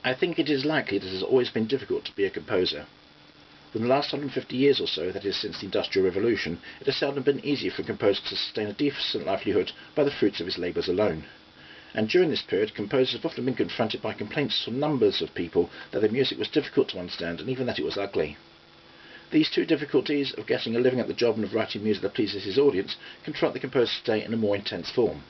I think it is likely that it has always been difficult to be a composer. Within the last 150 years or so, that is since the Industrial Revolution, it has seldom been easy for a composer to sustain a decent livelihood by the fruits of his labours alone. And during this period, composers have often been confronted by complaints from numbers of people that their music was difficult to understand and even that it was ugly. These two difficulties of getting a living at the job and of writing music that pleases his audience confront the composer today in a more intense form.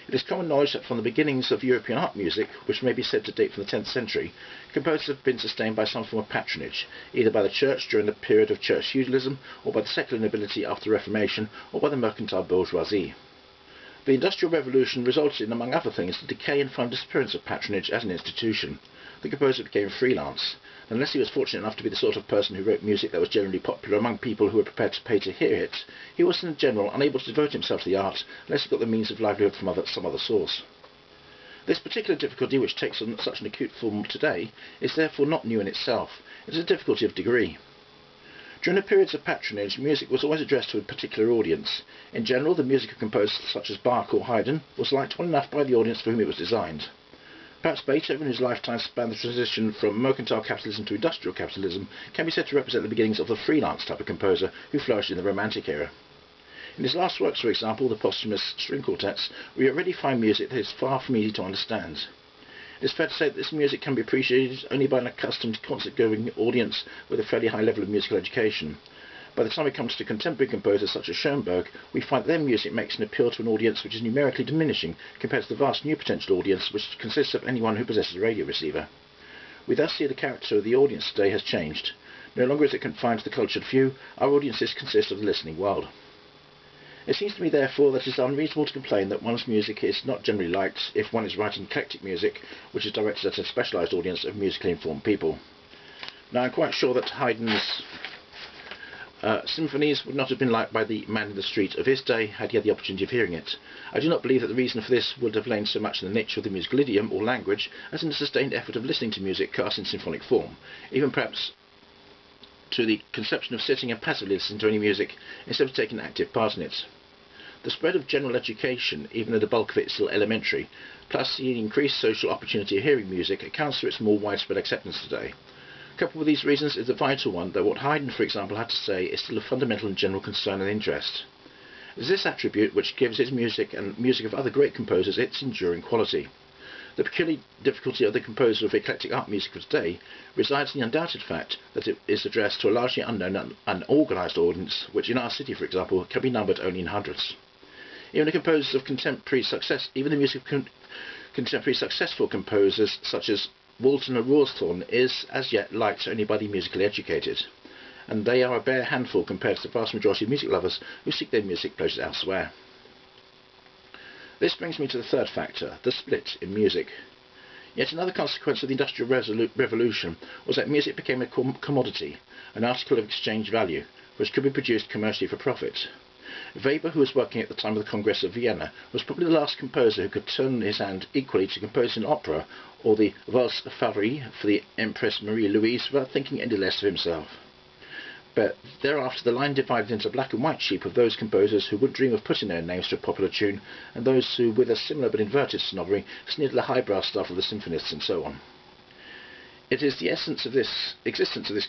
It is common knowledge that from the beginnings of European art music, which may be said to date from the 10th century, composers have been sustained by some form of patronage, either by the church during the period of church feudalism, or by the secular nobility after the Reformation, or by the mercantile bourgeoisie. The Industrial Revolution resulted in, among other things, the decay and final disappearance of patronage as an institution. The composer became freelance. Unless he was fortunate enough to be the sort of person who wrote music that was generally popular among people who were prepared to pay to hear it, he was in general unable to devote himself to the art unless he got the means of livelihood from some other source. This particular difficulty, which takes on such an acute form today, is therefore not new in itself. It is a difficulty of degree. During the periods of patronage, music was always addressed to a particular audience. In general, the music of composers such as Bach or Haydn was liked well enough by the audience for whom it was designed. Perhaps Beethoven, whose lifetime spanned the transition from mercantile capitalism to industrial capitalism, can be said to represent the beginnings of the freelance type of composer who flourished in the Romantic era. In his last works, for example, the posthumous string quartets, we already find music that is far from easy to understand. It is fair to say that this music can be appreciated only by an accustomed concert-going audience with a fairly high level of musical education. By the time it comes to contemporary composers such as Schoenberg, we find that their music makes an appeal to an audience which is numerically diminishing compared to the vast new potential audience which consists of anyone who possesses a radio receiver. We thus see the character of the audience today has changed. No longer is it confined to the cultured few, our audiences consist of the listening world. It seems to me, therefore, that it is unreasonable to complain that one's music is not generally liked if one is writing eclectic music which is directed at a specialised audience of musically informed people. Now, I'm quite sure that Haydn's symphonies would not have been liked by the man in the street of his day had he had the opportunity of hearing it. I do not believe that the reason for this would have lain so much in the nature of the musical idiom or language as in the sustained effort of listening to music cast in symphonic form, even perhaps to the conception of sitting and passively listening to any music instead of taking an active part in it. The spread of general education, even though the bulk of it is still elementary, plus the increased social opportunity of hearing music, accounts for its more widespread acceptance today. Coupled with these reasons is the vital one that what Haydn, for example, had to say is still of fundamental and general concern and interest. It is this attribute which gives his music and music of other great composers its enduring quality. The peculiar difficulty of the composer of eclectic art music of today resides in the undoubted fact that it is addressed to a largely unknown and unorganised audience, which in our city, for example, can be numbered only in hundreds. Even the composers of contemporary success, even the music of contemporary successful composers such as Walton or Rawsthorne is as yet liked only by the musically educated, and they are a bare handful compared to the vast majority of music lovers who seek their music pleasures elsewhere. This brings me to the third factor, the split in music. Yet another consequence of the Industrial Revolution was that music became a commodity, an article of exchange value, which could be produced commercially for profit. Weber, who was working at the time of the Congress of Vienna, was probably the last composer who could turn his hand equally to composing an opera or the Valse Favori for the Empress Marie Louise without thinking any less of himself. But thereafter the line divided into a black and white sheep of those composers who would dream of putting their names to a popular tune, and those who, with a similar but inverted snobbery, sneered at the highbrow stuff of the symphonists and so on. It is the existence of this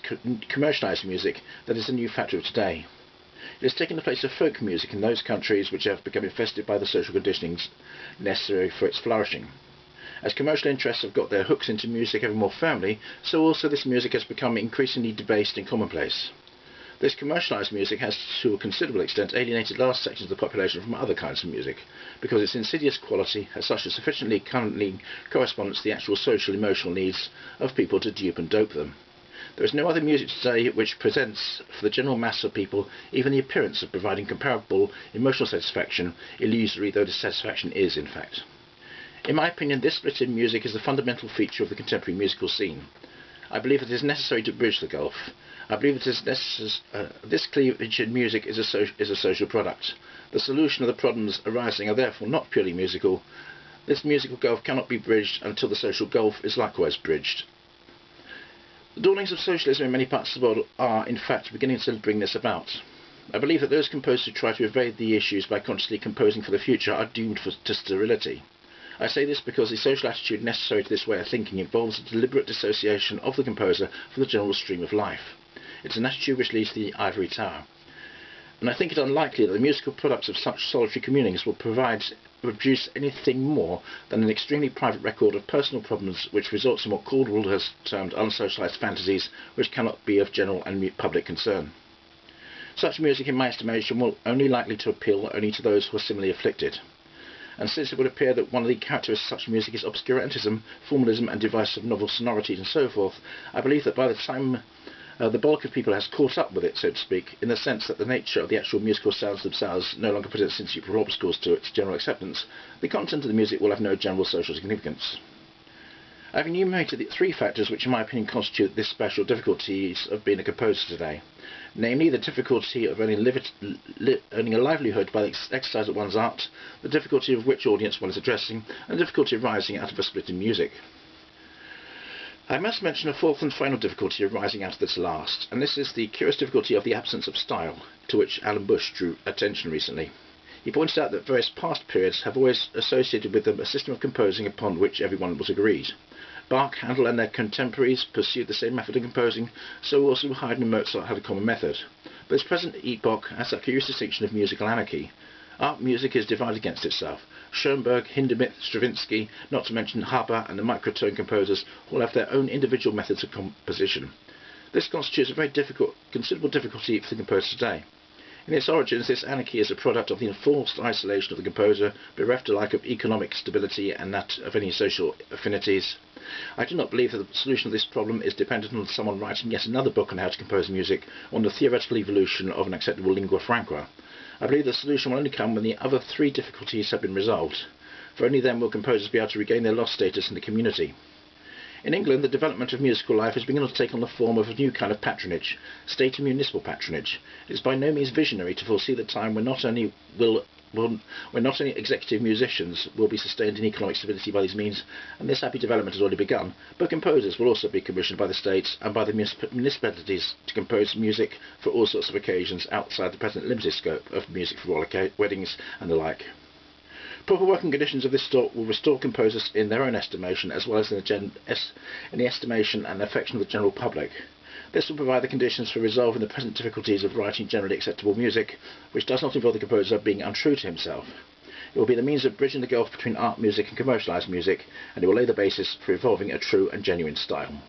commercialised music that is the new factor of today. It has taken the place of folk music in those countries which have become infested by the social conditionings necessary for its flourishing. As commercial interests have got their hooks into music ever more firmly, so also this music has become increasingly debased and commonplace. This commercialised music has, to a considerable extent, alienated large sections of the population from other kinds of music, because its insidious quality has such a sufficiently currently corresponds to the actual social emotional needs of people to dupe and dope them. There is no other music today which presents, for the general mass of people, even the appearance of providing comparable emotional satisfaction, illusory though this satisfaction is, in fact. In my opinion, this split in music is the fundamental feature of the contemporary musical scene. I believe it is necessary to bridge the gulf. I believe it is this cleavage in music is a social product. The solution of the problems arising are therefore not purely musical. This musical gulf cannot be bridged until the social gulf is likewise bridged. The dawnings of socialism in many parts of the world are, in fact, beginning to bring this about. I believe that those composers who try to evade the issues by consciously composing for the future are doomed to sterility. I say this because the social attitude necessary to this way of thinking involves a deliberate dissociation of the composer from the general stream of life. It's an attitude which leads to the ivory tower. And I think it unlikely that the musical products of such solitary communings will produce anything more than an extremely private record of personal problems which results in what Caldwell has termed unsocialised fantasies which cannot be of general and public concern. Such music, in my estimation, will only likely to appeal only to those who are similarly afflicted. And since it would appear that one of the characteristics of such music is obscurantism, formalism and device of novel sonorities and so forth, I believe that by the time the bulk of people has caught up with it, so to speak, in the sense that the nature of the actual musical sounds themselves no longer presents insuperable obstacles to its general acceptance, the content of the music will have no general social significance. I have enumerated the 3 factors which in my opinion constitute this special difficulties of being a composer today, namely the difficulty of earning a livelihood by the exercise of one's art, the difficulty of which audience one is addressing, and the difficulty of rising out of a split in music. I must mention a 4th and final difficulty arising out of this last, and this is the curious difficulty of the absence of style, to which Alan Bush drew attention recently. He pointed out that various past periods have always associated with them a system of composing upon which everyone was agreed. Bach, Handel and their contemporaries pursued the same method of composing, so also Haydn and Mozart had a common method. But this present epoch has that curious distinction of musical anarchy. Art music is divided against itself. Schoenberg, Hindemith, Stravinsky, not to mention Haber and the microtone composers, all have their own individual methods of composition. This constitutes a very considerable difficulty for the composer today. In its origins, this anarchy is a product of the enforced isolation of the composer, bereft alike of economic stability and that of any social affinities. I do not believe that the solution of this problem is dependent on someone writing yet another book on how to compose music, or on the theoretical evolution of an acceptable lingua franca. I believe the solution will only come when the other 3 difficulties have been resolved, for only then will composers be able to regain their lost status in the community. In England, the development of musical life is beginning to take on the form of a new kind of patronage, state and municipal patronage. It is by no means visionary to foresee the time when not only executive musicians will be sustained in economic stability by these means, and this happy development has already begun, but composers will also be commissioned by the states and by the municipalities to compose music for all sorts of occasions outside the present limited scope of music for royal weddings and the like. Proper working conditions of this sort will restore composers in their own estimation as well as in the estimation and affection of the general public. This will provide the conditions for resolving the present difficulties of writing generally acceptable music, which does not involve the composer being untrue to himself. It will be the means of bridging the gulf between art music and commercialised music, and it will lay the basis for evolving a true and genuine style.